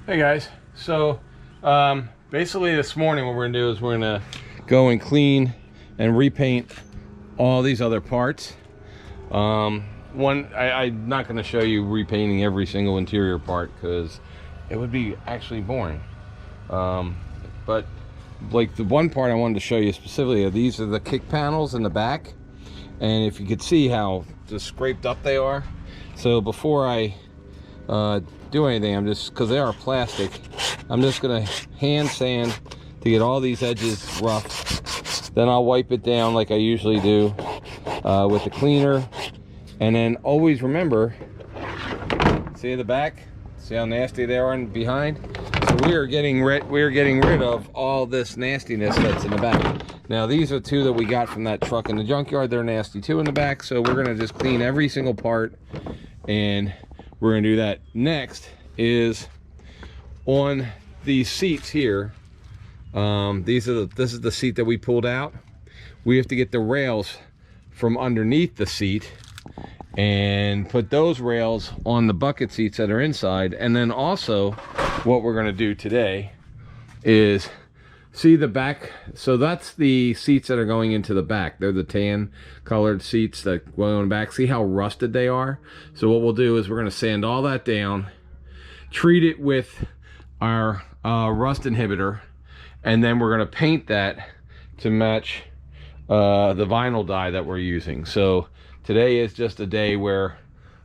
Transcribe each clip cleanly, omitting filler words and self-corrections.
Hey guys, so basically this morning what we're gonna do is we're gonna go and clean and repaint all these other parts. I'm not gonna show you repainting every single interior part because it would be actually boring. But like the one part I wanted to show you specifically, these are the kick panels in the back, and if you could see how just scraped up they are. So before I do anything, I'm just, because they are plastic, I'm just gonna hand sand to get all these edges rough. Then I'll wipe it down like I usually do with the cleaner. And then always remember, see the back, see how nasty they are in behind. So we are getting rid of all this nastiness that's in the back. Now these are two that we got from that truck in the junkyard. They're nasty too in the back, so we're gonna just clean every single part, and we're gonna do that. Next is on these seats here. This is the seat that we pulled out. We have to get the rails from underneath the seat and put those rails on the bucket seats that are inside. And then also what we're going to do today is see the back. So that's the seats that are going into the back. They're the tan colored seats that go in the back. See how rusted they are? So what we'll do is we're going to sand all that down, treat it with our rust inhibitor, and then we're going to paint that to match the vinyl dye that we're using. So today is just a day where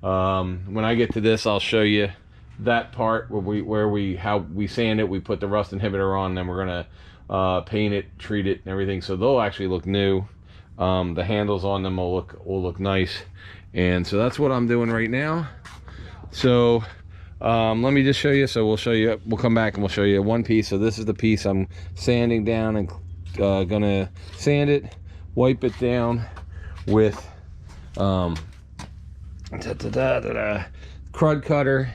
when I get to this, I'll show you that part where how we sand it. We put the rust inhibitor on, then we're gonna paint it, treat it, and everything, so they'll actually look new. The handles on them will look nice, and so that's what I'm doing right now. So let me just show you. So we'll come back and we'll show you one piece. So this is the piece I'm sanding down, and gonna sand it, wipe it down with crud cutter.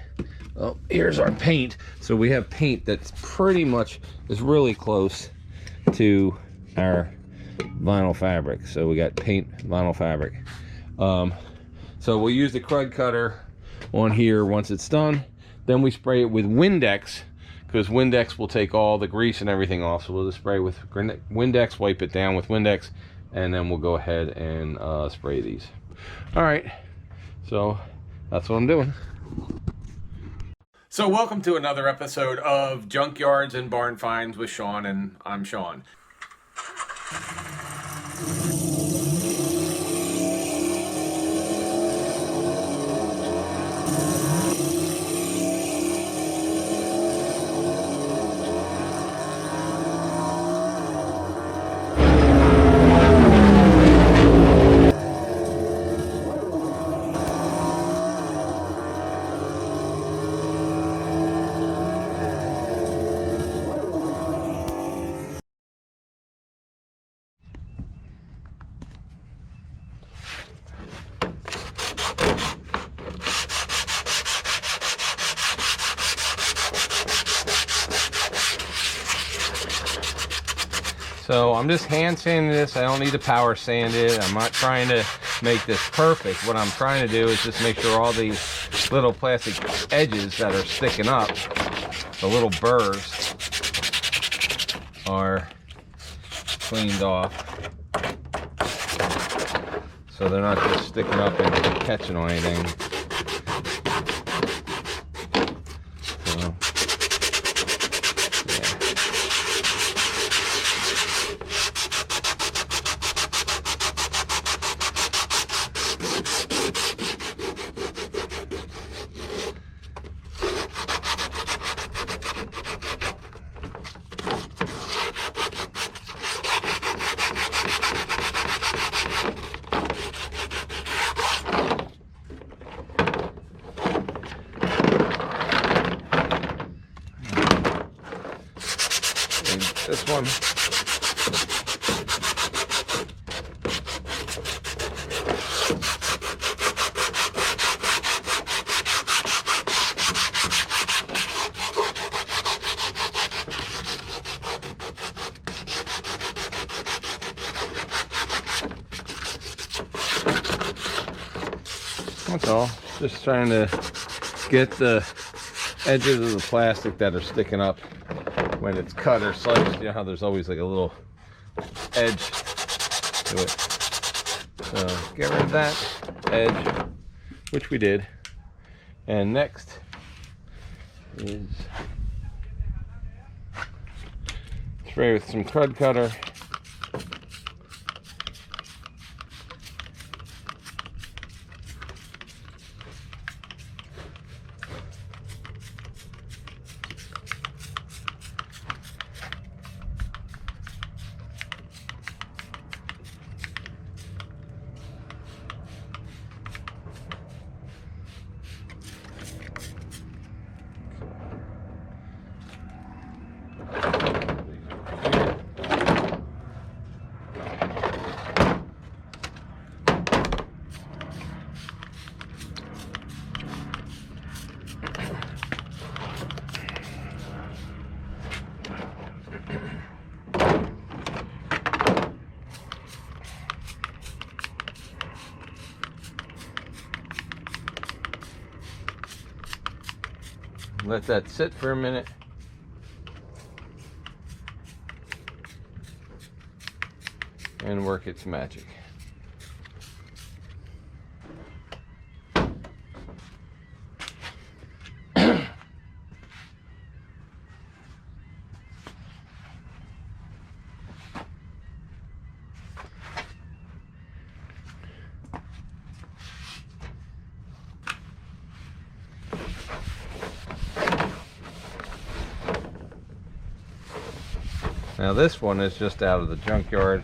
Oh, here's our paint. So we have paint that's pretty much is really close to our vinyl fabric. So we got paint, vinyl fabric. So we'll use the crud cutter on here once it's done. Then we spray it with Windex, because Windex will take all the grease and everything off. So we'll just spray it with Windex, wipe it down with Windex, and then we'll go ahead and spray these. All right, so that's what I'm doing. So welcome to another episode of Junkyards and Barn Finds with Sean, and I'm Sean. So I'm just hand sanding this. I don't need to power sand it. I'm not trying to make this perfect. What I'm trying to do is just make sure all these little plastic edges that are sticking up, the little burrs, are cleaned off, so they're not just sticking up and catching on anything. So, this one. That's all. Just trying to get the edges of the plastic that are sticking up when it's cut or sliced. You know how there's always like a little edge to it. So get rid of that edge, which we did. And next is spray with some crud cutter. Let that sit for a minute. And work its magic. Now this one is just out of the junkyard.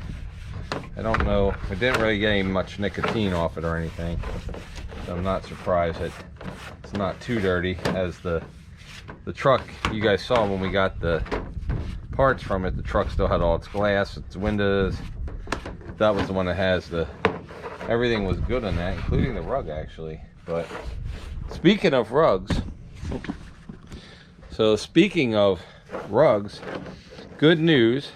I don't know, I didn't really get any much nicotine off it or anything. So I'm not surprised that it's not too dirty, as the truck you guys saw when we got the parts from it. The truck still had all its glass, its windows. That was the one that has everything was good on that, including the rug actually. But speaking of rugs, good news.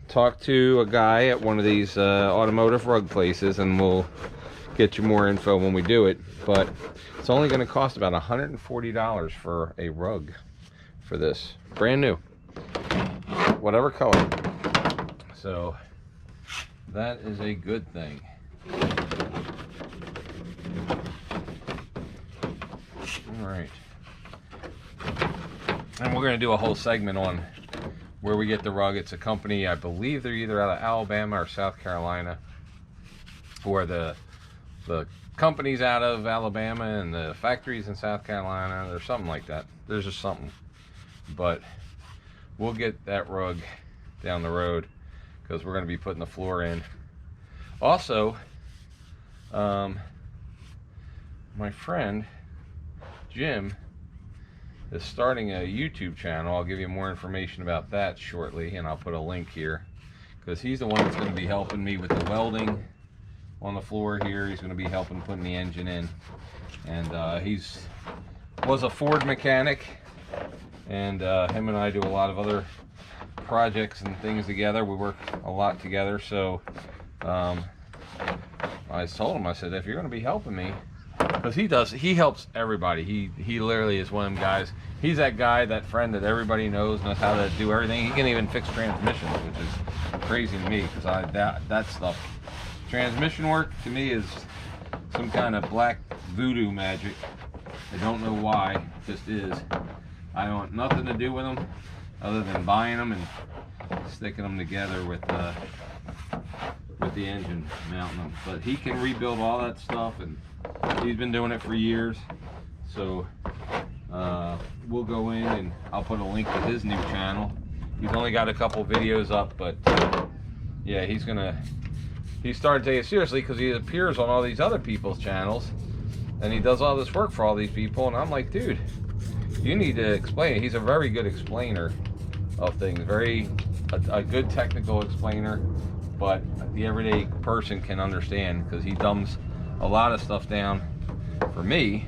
Talked to a guy at one of these automotive rug places, and we'll get you more info when we do it. But it's only going to cost about $140 for a rug for this. Brand new. Whatever color. So that is a good thing. Alright. And we're going to do a whole segment on where we get the rug. It's a company, I believe they're either out of Alabama or South Carolina, or the company's out of Alabama and the factory's in South Carolina, or something like that. There's just something. But we'll get that rug down the road, because we're going to be putting the floor in. Also, my friend Jim is starting a YouTube channel. I'll give you more information about that shortly, and I'll put a link here, because he's the one that's going to be helping me with the welding on the floor here. He's going to be helping putting the engine in, and was a Ford mechanic, and him and I do a lot of other projects and things together. We work a lot together. So I told him, I said, if you're going to be helping me, because he helps everybody. He literally is one of them guys. He's that guy, that friend that everybody knows how to do everything. He can even fix transmissions, which is crazy to me, because that stuff, transmission work to me is some kind of black voodoo magic. I don't know why, it just is. I want nothing to do with them other than buying them and sticking them together with the engine, mounting them. But he can rebuild all that stuff, and he's been doing it for years. So we'll go in, and I'll put a link to his new channel. He's only got a couple videos up, but yeah, he started taking it seriously, because he appears on all these other people's channels, and he does all this work for all these people. And I'm like, dude, you need to explain it. He's a very good explainer of things, a good technical explainer, but the everyday person can understand, because he dumbs a lot of stuff down for me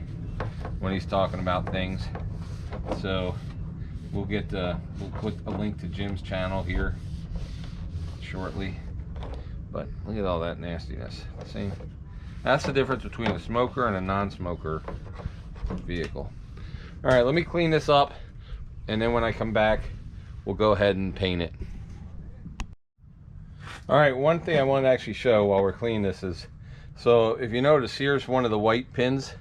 when he's talking about things. So we'll put a link to Jim's channel here shortly. But look at all that nastiness. See, that's the difference between a smoker and a non-smoker vehicle. All right, let me clean this up, and then when I come back, we'll go ahead and paint it. All right, one thing I want to actually show while we're cleaning this is, so if you notice, here's one of the white pins.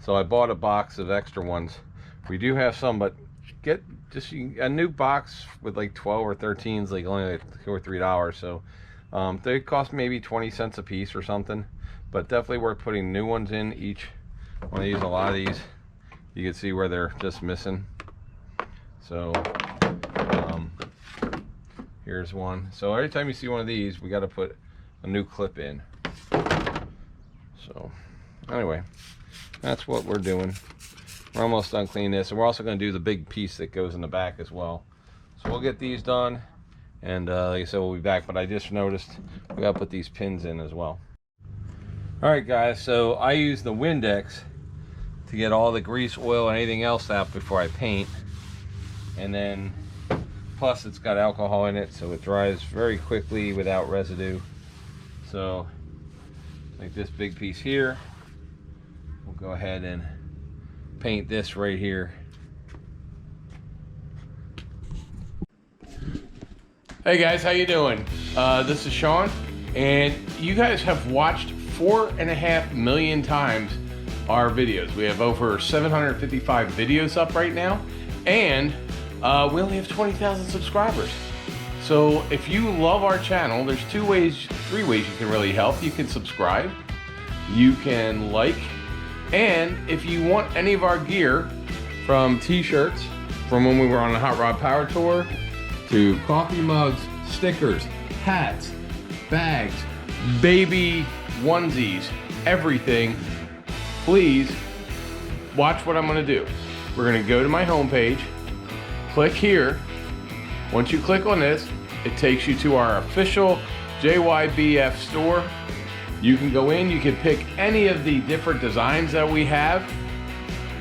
So I bought a box of extra ones. We do have some, but get just a new box with like 12 or 13s, like only like $2 or $3. So they cost maybe 20 cents a piece or something, but definitely worth putting new ones in each one of these. A lot of these, you can see where they're just missing. So here's one. So every time you see one of these, we got to put a new clip in. So anyway, that's what we're doing. We're almost done cleaning this, and we're also going to do the big piece that goes in the back as well. So we'll get these done, and like I said, we'll be back. But I just noticed we got to put these pins in as well. All right, guys, so I use the Windex to get all the grease, oil, and anything else out before I paint. And then plus it's got alcohol in it, so it dries very quickly without residue. So like this big piece here, we'll go ahead and paint this right here. Hey guys, how you doing? This is Sean, and you guys have watched 4.5 million times our videos. We have over 755 videos up right now, and we only have 20,000 subscribers. So if you love our channel, there's three ways you can really help. You can subscribe, you can like, and if you want any of our gear, from t-shirts from when we were on the Hot Rod Power Tour, to coffee mugs, stickers, hats, bags, baby onesies, everything, please watch what I'm gonna do. We're gonna go to my homepage, click here. Once you click on this, it takes you to our official JYBF store. You can go in, you can pick any of the different designs that we have,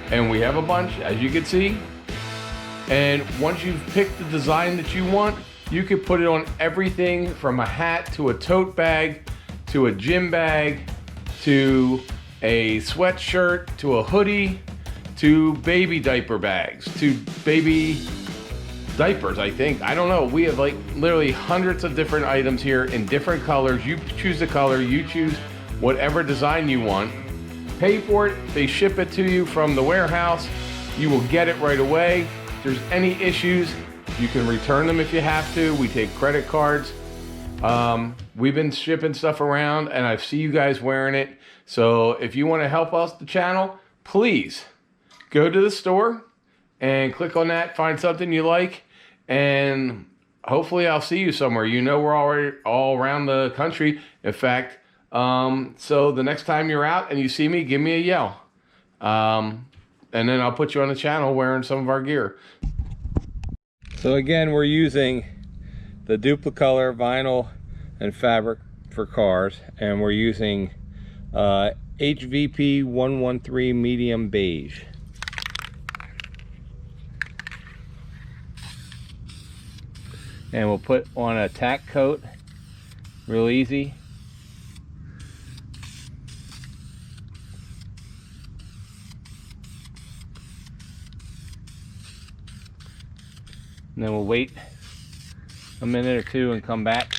and we have a bunch, as you can see. And once you've picked the design that you want, you can put it on everything from a hat to a tote bag to a gym bag to a sweatshirt to a hoodie to baby diaper bags to baby diapers, I think. I don't know. We have like literally hundreds of different items here in different colors. You choose the color, you choose whatever design you want. Pay for it, they ship it to you from the warehouse. You will get it right away. If there's any issues, you can return them if you have to. We take credit cards. We've been shipping stuff around, and I see you guys wearing it. So if you want to help us, the channel, please go to the store and click on that, find something you like, and hopefully I'll see you somewhere. You know, we're already all around the country. In fact, so the next time you're out and you see me, give me a yell. And then I'll put you on the channel wearing some of our gear. So again, we're using the Duplicolor vinyl and fabric for cars, and we're using HVP 113 medium beige. And we'll put on a tack coat, real easy. And then we'll wait a minute or two and come back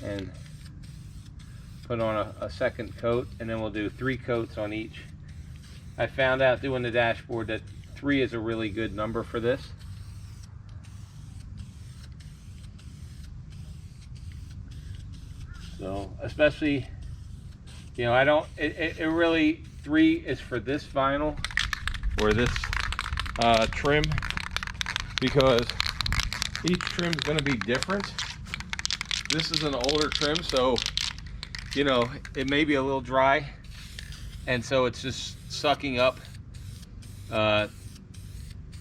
and put on a second coat, and then we'll do 3 coats on each. I found out doing the dashboard that 3 is a really good number for this. So especially, you know, it really, 3 is for this vinyl or this trim, because each trim is going to be different. This is an older trim, so you know it may be a little dry, and so it's just sucking up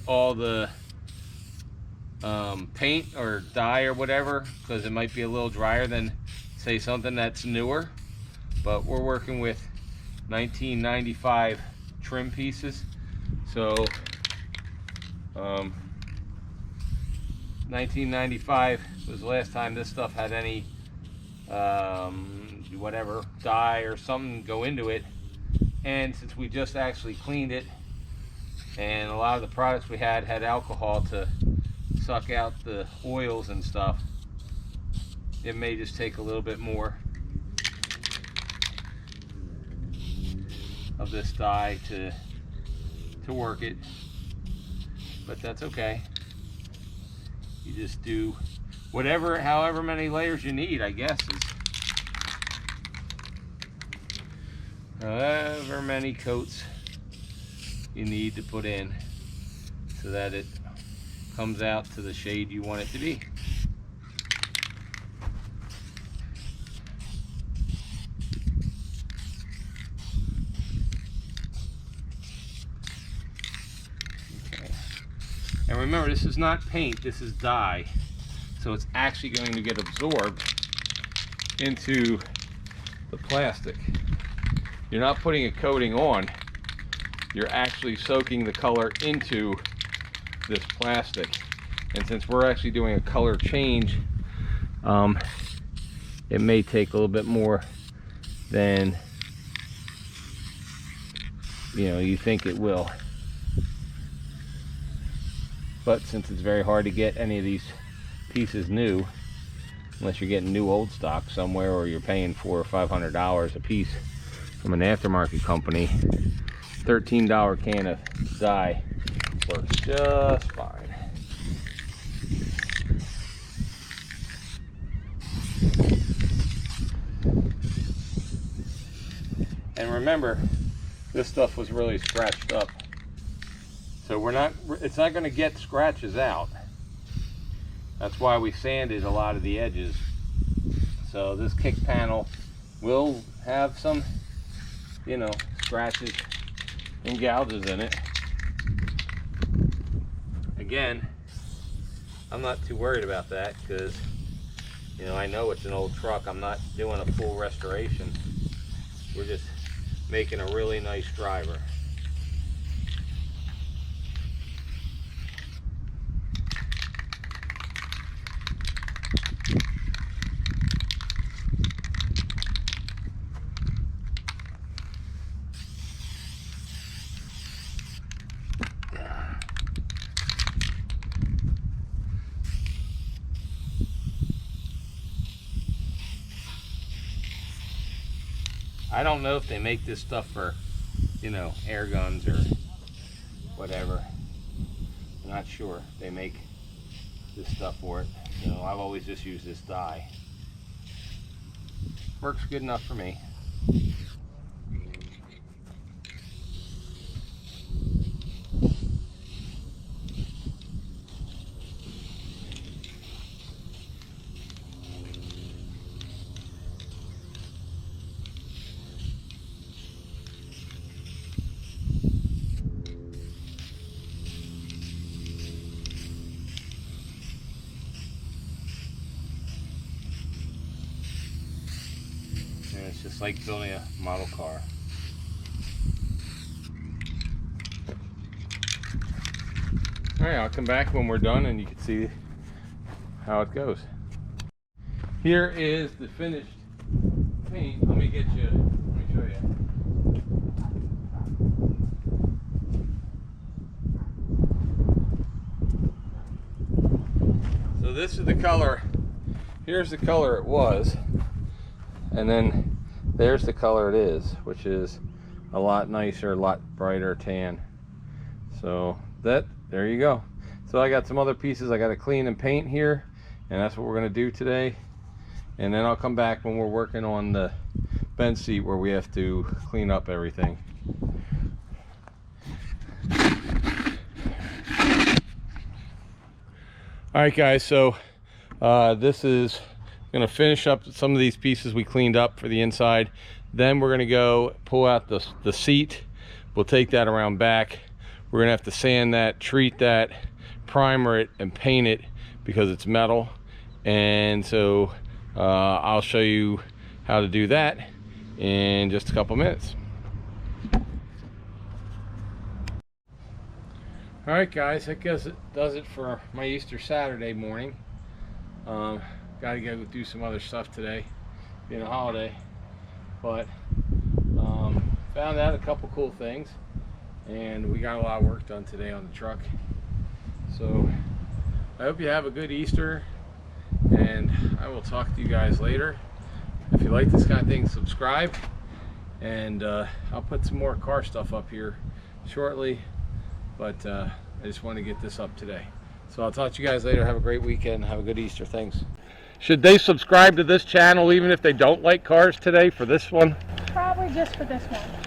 all the paint or dye or whatever, because it might be a little drier than say something that's newer. But we're working with 1995 trim pieces, so 1995 was the last time this stuff had any whatever dye or something go into it. And since we just actually cleaned it, and a lot of the products we had alcohol to suck out the oils and stuff, it may just take a little bit more of this dye to work it, but that's okay. You just do whatever, however many layers you need, I guess, is however many coats you need to put in so that it comes out to the shade you want it to be. Okay. And remember, this is not paint, this is dye. So it's actually going to get absorbed into the plastic. You're not putting a coating on, you're actually soaking the color into this plastic. And since we're actually doing a color change, it may take a little bit more than you think it will. But since it's very hard to get any of these pieces new, unless you're getting new old stock somewhere, or you're paying $400 or $500 a piece from an aftermarket company, $13 can of dye works just fine. And remember, this stuff was really scratched up, so it's not going to get scratches out. That's why we sanded a lot of the edges. So this kick panel will have some, scratches and gouges in it. Again, I'm not too worried about that because, I know it's an old truck. I'm not doing a full restoration. We're just making a really nice driver. I don't know if they make this stuff for, air guns or whatever. I'm not sure if they make this stuff for it. I've always just used this dye. Works good enough for me. It's just like building a model car. Alright, I'll come back when we're done and you can see how it goes. Here is the finished paint. Let me show you. So this is the color. Here's the color it was. And then there's the color it is, which is a lot nicer, a lot brighter tan. So there you go. So I got some other pieces I got to clean and paint here, and that's what we're going to do today. And then I'll come back when we're working on the bench seat where we have to clean up everything. Alright guys, so this is going to finish up some of these pieces we cleaned up for the inside. Then we're going to go pull out the seat. We'll take that around back. We're going to have to sand that, treat that, primer it, and paint it because it's metal. And so I'll show you how to do that in just a couple minutes. All right guys, that does it for my Easter Saturday morning. Got to go do some other stuff today, being a holiday, but found out a couple cool things, and we got a lot of work done today on the truck. So I hope you have a good Easter, and I will talk to you guys later. If you like this kind of thing, subscribe, and I'll put some more car stuff up here shortly, but I just want to get this up today. So I'll talk to you guys later. Have a great weekend. Have a good Easter. Thanks. Should they subscribe to this channel even if they don't like cars today for this one? Probably just for this one.